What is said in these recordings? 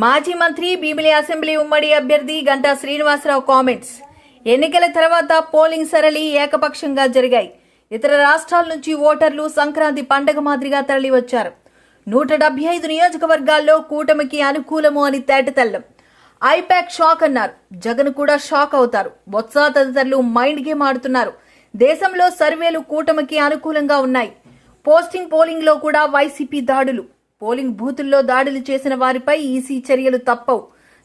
మాజీ మంత్రి భీమిలి అసెంబ్లీ ఉమ్మడి అభ్యర్థి గంటా శ్రీనివాసరావు కామెంట్స్. ఎన్నికల తర్వాత పోలింగ్ సరళి ఏకపక్షంగా జరిగాయి. ఇతర రాష్ట్రాల నుంచి ఓటర్లు సంక్రాంతి పండగ మాదిరిగా తరలివచ్చారు. 175 నియోజకవర్గాల్లో కూటమికి అనుకూలము అని తేటతెల్లం. ఐపాక్ షాక్ అన్నారు. జగన్ కూడా షాక్ అవుతారు. బొత్స తదితరులు మైండ్ గేమ్ ఆడుతున్నారు. దేశంలో సర్వేలు కూటమికి అనుకూలంగా ఉన్నాయి. పోలింగ్ లో కూడా వైసీపీ దాడులు. పోలింగ్ బూతుల్లో దాడులు చేసిన వారిపై ఈసీ చర్యలు తప్పవు.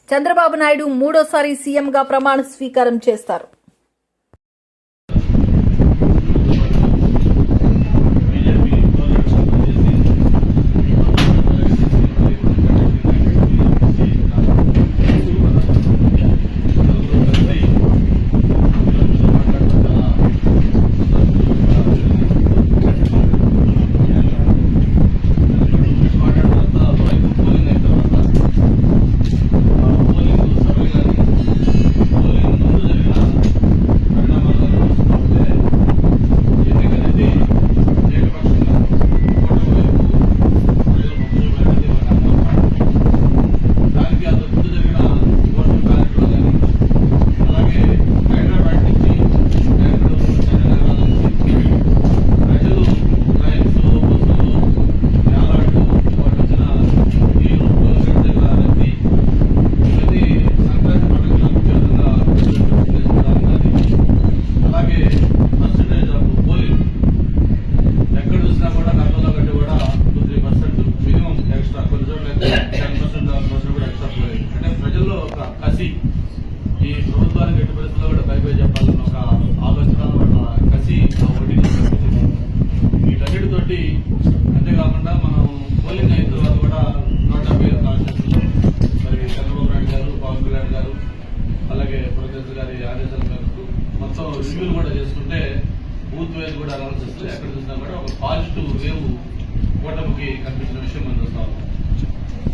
చంద్రబాబు నాయుడు మూడోసారి సీఎంగా ప్రమాణ స్వీకారం చేస్తారు. ఈ ప్రభుత్వానికి ఎట్టి పరిస్థితుల్లో కూడా బయట చెప్పాలన్న ఒక ఆలోచన కసి వీటన్నిటితోటి అంతేకాకుండా మనం పోలింగ్ అయిన తర్వాత కూడా 170 కాన్స్టిట్యూషన్లో మరి చంద్రబాబు నాయుడు గారు, పవన్ కళ్యాణ్ గారు, అలాగే ప్రొఫెసర్ గారి ఆదేశాల మేరకు మొత్తం రివ్యూలు కూడా చేసుకుంటే బూత్ వైజ్ కూడా అనాలిసిస్ ఎక్కడ చూసినా కూడా ఒక పాజిటివ్ వేవ్ కూటమికి కనిపించిన విషయం మనం చూస్తా ఉన్నాం.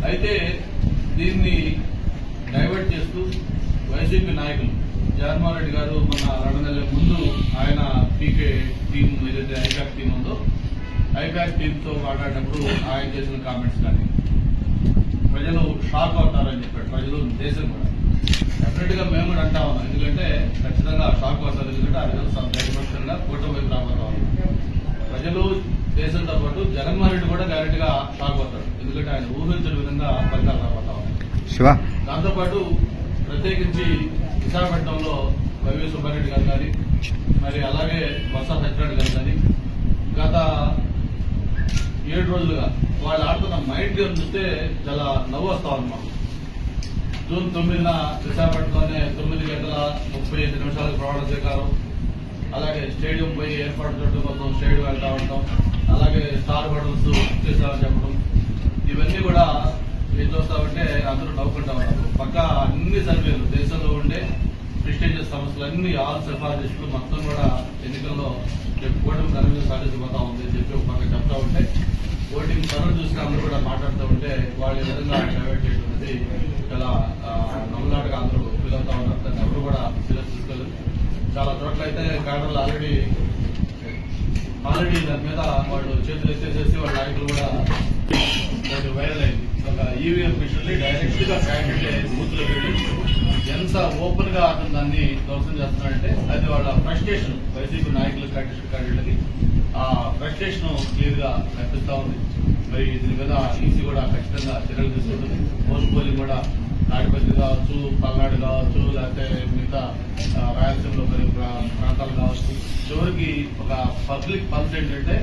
అయితే దీన్ని డైవర్ట్ చేస్తూ వైసీపీ నాయకులు జగన్మోహన్ రెడ్డి గారు మొన్న 2 నెలల ముందు ఆయన పీకే టీం ఏదైతే ఐపాక్ టీం ఉందో ఐపాక్ టీంతో మాట్లాడినప్పుడు ఆయన చేసిన కామెంట్స్ కానీ ప్రజలు షాక్ అవుతారని చెప్పాడు. ప్రజలు దేశం కూడా డెఫినెట్ గా మేము కూడా అంటా ఉన్నాం. ఎందుకంటే ఖచ్చితంగా షాక్ అవుతారు. ఎందుకంటే ఆ రోజు ఏకపక్షంగా కూటమి వైపు రాబోతా ఉన్నాం. ప్రజలు దేశంతో పాటు జగన్మోహన్ రెడ్డి కూడా డైరెక్ట్ గా షాక్ అవుతాడు. ఎందుకంటే ఆయన ఊహించిన విధంగా ఫలితాలు రాబోతా ఉన్నాం. దాంతోపాటు ప్రత్యేకించి విశాఖపట్నంలో వైవి సుబ్బారెడ్డి గారు కానీ మరి అలాగే బొత్స సత్యనారాయణ గారు కానీ గత 7 రోజులుగా వాళ్ళు ఆడుతున్న మైండ్ గేమ్ చూస్తే చాలా నవ్వు వస్తా ఉంది మాకు. జూన్ 9న విశాఖపట్నంలోనే 9 గంటల 35 నిమిషాలకు ప్రమాణ స్వీకారం, అలాగే స్టేడియం పోయి ఏర్పాటు చేయడం కోసం స్టేడియం వెళ్తా ఉంటాం, అలాగే స్టార్ హోటల్స్ చేస్తామని చెప్పడం, ఇవన్నీ కూడా ఏం చూస్తామంటే అందరూ నవ్వుకుంటా ఉన్నారు. పక్క అన్ని సర్వేలు దేశంలో ఉండే ప్రెస్టీజియస్ సంస్థలు అన్ని ఆల్ సిఫారసులు మొత్తం కూడా ఎన్నికల్లో ఓటింగ్ సర్వీలు సాధించబోతా ఉంది అని చెప్పి ఒక పక్క చెప్తా ఉంటే ఓటింగ్ సర్వే చూసిన అందరూ కూడా మాట్లాడుతూ ఉంటే వాళ్ళు ఈ విధంగా డైవర్ట్ చేయడం అనేది చాలా నవ్వులాటగా అందరూ ఫీల్ అవుతా ఉన్నారు. దాన్ని ఎవరు కూడా సీరియస్ తీసుకోలేదు. చాలా చోట్ల అయితే క్యాడర్లు ఆల్రెడీ దాని మీద వాళ్ళు చేతులు ఎత్తేసేసి వాళ్ళ నాయకులు కూడా వైరల్ అయింది. ఒక ఈవీఎం మిషన్ డైరెక్ట్ గా క్యాండిడేట్ బూత్ లో వెళ్ళి ఎంత ఓపెన్ గా అతను దాన్ని ధ్వంసం చేస్తున్నాడంటే అది వాళ్ళ ఫ్రస్ట్రేషన్ వైసీపీ నాయకులు క్యాండిడేట్లకి ఆ ఫ్రస్ట్రేషన్ క్లియర్ గా కనిపిస్తా ఉంది. మరి దీని మీద ఈసీ కూడా ఖచ్చితంగా చర్యలు తీసుకుంటుంది. పోలింగ్ కూడా తాడిపత్రి కావచ్చు, పల్నాడు కావచ్చు, లేకపోతే మిగతా రాయలసీమలో మరి ప్రాంతాలు కావచ్చు. చివరికి ఒక పబ్లిక్ పల్స్ ఏంటంటే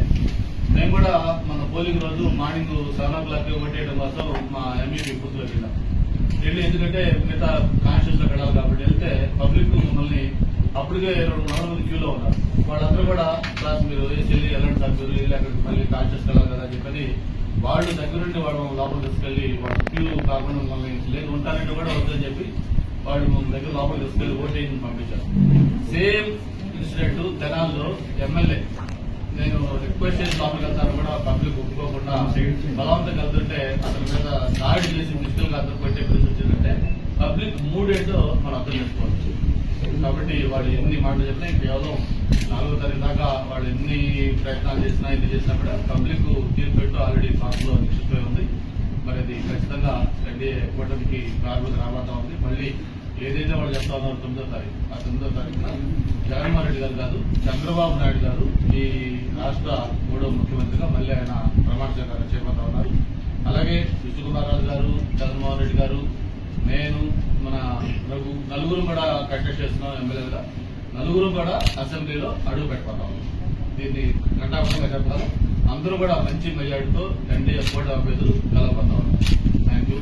మేము కూడా మన పోలింగ్ రోజు మార్నింగ్ 7 o'clock ఓటేయడం కోసం మా ఎంఈపీ బూత్లోకి వెళ్ళి ఎందుకంటే మిగతా కాన్స్టిట్యూషన్ వెళ్ళాలి కాబట్టి వెళ్తే పబ్లిక్ మమ్మల్ని అప్పటికే 200 మంది క్యూలో ఉన్నారు. వాళ్ళందరూ కూడా క్లాస్ మీరు వెళ్ళి ఎలాంటి సభ్యులు వెళ్ళి అక్కడికి మళ్ళీ కాన్స్టిట్యూషన్ వెళ్ళాలి కదా అని చెప్పని వాళ్ళు దగ్గరుండి వాళ్ళు లోపల తీసుకెళ్లి వాళ్ళు క్యూ కాకుండా మమ్మల్ని లేదు ఉంటారంటే కూడా వద్దని చెప్పి వాళ్ళు మన దగ్గర లోపల తీసుకెళ్లి ఓటేయింగ్ పంపించారు. సేమ్ ఇన్సిడెంట్ తెనాల్లో ఎమ్మెల్యే నేను రిక్వెస్ట్ చేసి లోపలికి వెళ్తాను కూడా పబ్లిక్ ఒప్పుకోకుండా బలవంతంగా వెళ్తుంటే అతని మీద దాడి చేసి ఫిజికల్ గా అతను పెట్టే పరిస్థితి వచ్చిందంటే పబ్లిక్ మూడేంటో మనం అర్థం చేసుకోవచ్చు. కాబట్టి వాళ్ళు ఎన్ని మాటలు చెప్తే కేవలం 4వ తారీఖు దాకా వాళ్ళు ఎన్ని ప్రయత్నాలు చేసినా ఎన్ని చేసినా కూడా పబ్లిక్ తీర్పు పెట్టు ఆల్రెడీ ఫామ్ లో నిశ్చితమై ఉంది. మరి అది ఖచ్చితంగా ఎన్డీఏ కూటమికి ప్రారంభం రాబోతా ఉంది. మళ్ళీ ఏదైతే వాళ్ళు చెప్తా ఉన్నారో 9వ తారీఖు, ఆ 9వ తారీఖున జగన్మోహన్ రెడ్డి గారు కాదు, చంద్రబాబు నాయుడు గారు ఈ రాష్ట్ర 3వ ముఖ్యమంత్రిగా మళ్ళీ ఆయన ప్రమాణ స్వీకారం చేయబోతా ఉన్నారు. అలాగే విష్ణుకుమార్ రాజు గారు, జగన్మోహన్ రెడ్డి గారు, నేను, మన రఘు నలుగురు కూడా కంటెస్ట్ చేస్తున్నాం ఎమ్మెల్యేలుగా. నలుగురు కూడా అసెంబ్లీలో అడుగు పెట్టబోతా ఉన్నాం. దీన్ని ఘంటాపథంగా చెప్పాలి. అందరూ కూడా మంచి మెజార్టీతో ఎన్డీఏ కూటమి అభ్యర్థులు గెలవబోతా ఉన్నారు. Thank you.